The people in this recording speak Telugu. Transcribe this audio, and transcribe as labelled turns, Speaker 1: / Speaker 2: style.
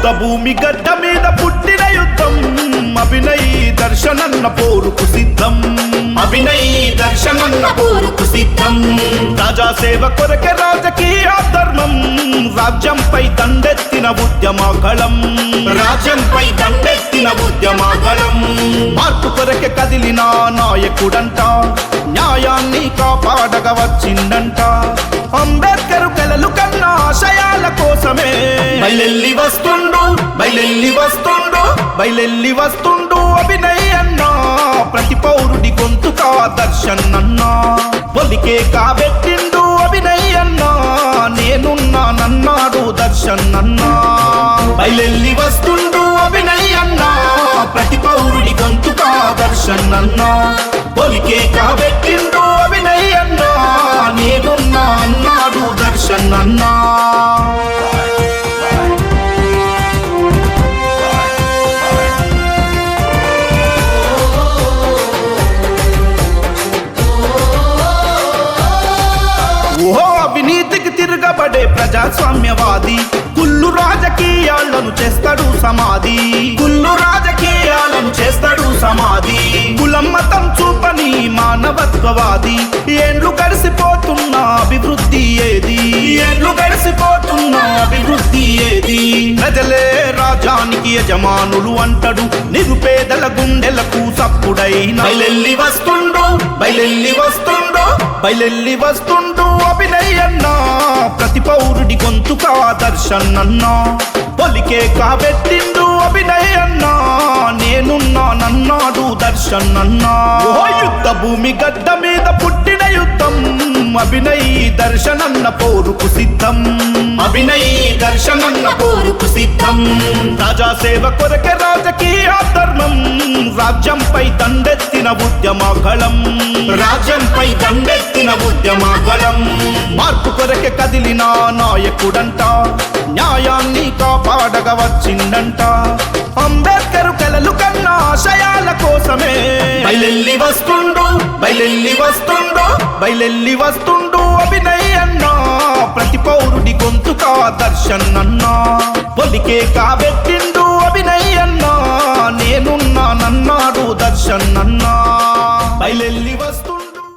Speaker 1: యుద్ధ భూమి గడ్డ మీద పుట్టిన యుద్ధం అభినయ్ దర్శనన్న పోరుకు సిద్ధం
Speaker 2: అభినయ్ దర్శనన్న పోరుకు సిద్ధం
Speaker 1: ప్రజా సేవ కొరకే రాజకీయ ధర్మం రాజ్యంపై దండెత్తిన ఉద్యమగళం
Speaker 2: రాజ్యంపై దండెత్తిన ఉద్యమగళం
Speaker 1: మార్పు కొరకే కదిలిన నాయకుడంట న్యాయాన్ని కాపాడగ వచ్చిందంట అంబేద్కర్ కలలు కన్నా ఆశయాల కోసమే
Speaker 2: బయలెల్లి వస్తుండు బయలెల్లి వస్తుండు
Speaker 1: బయలెల్లి వస్తుండు అభినయ్ అన్నా ప్రతి పౌరుడి గొంతుకా దర్శన్ అన్నా పొలికే కాబెట్టిండు అభినయ్ అన్నా నేనున్నానన్నాడు దర్శన్ అన్నా
Speaker 2: బయలెల్లి వస్తుండు అభినయ్ అన్నా ప్రతి పౌరుడి గొంతుకా దర్శన్ అన్నా పొలికే కాబెట్టిండు అభినయ్ అన్నా నేనున్నా అన్నాడు దర్శన్ అన్నా
Speaker 1: ఓహో అవినీతికి తిరగబడే ప్రజాస్వామ్యవాది కుళ్ళు రాజకీయాలను చేస్తాడు సమాధి
Speaker 2: కుళ్ళు రాజకీయాలను చేస్తాడు సమాధి
Speaker 1: కులం మతం చూపని మానవత్వవాది ఏండ్లు గడిసిపోతున్న అభివృద్ధి ఏది
Speaker 2: ఏళ్ళు గడిసిపోతున్న అభివృద్ధి ఏది
Speaker 1: ప్రజలే రాజానికి యజమానులు అంటాడు నిరుపేదల గుండెలకు సప్పుడైన
Speaker 2: బయలెల్లి వస్తుండు బయలెల్లి వస్తుండు
Speaker 1: బయలెల్లి వస్తుండు అభినయ్ అన్నా ప్రతి పౌరుడి గొంతుకా దర్శన్ అన్నా పొలికే కాబెట్టిండు అభినయ్ అన్నా నేనున్నానన్నాడు దర్శన్ అన్నా యుద్ధ భూమి గడ్డ మీద పుట్టిన యుద్ధం అభినయ్ దర్శనన్న పోరుకు సిద్ధం
Speaker 2: అభినయ్ దర్శనన్న పోరుకు సిద్ధం
Speaker 1: ప్రజా సేవ కొరకే రాజకీయ ధర్మం రాజ్యంపై దండెత్తిన ఉద్యమగళం
Speaker 2: రాజ్యంపై దండెత్తిన ఉద్యమగళం
Speaker 1: మార్పు కొరకే కదిలిన నాయకుడంట న్యాయాన్ని కాపాడగ వచ్చిందంట అంబేద్కర్ కలలు కన్నా ఆశయాల కోసమే
Speaker 2: బయలెల్లి వస్తుండు బయలెల్లి వస్తుండు
Speaker 1: బయలెల్లి వస్తుండు అభినయ్ అన్నా ప్రతి పౌరుడి గొంతుకా దర్శన్ అన్నా పొలికే కాబెట్టిన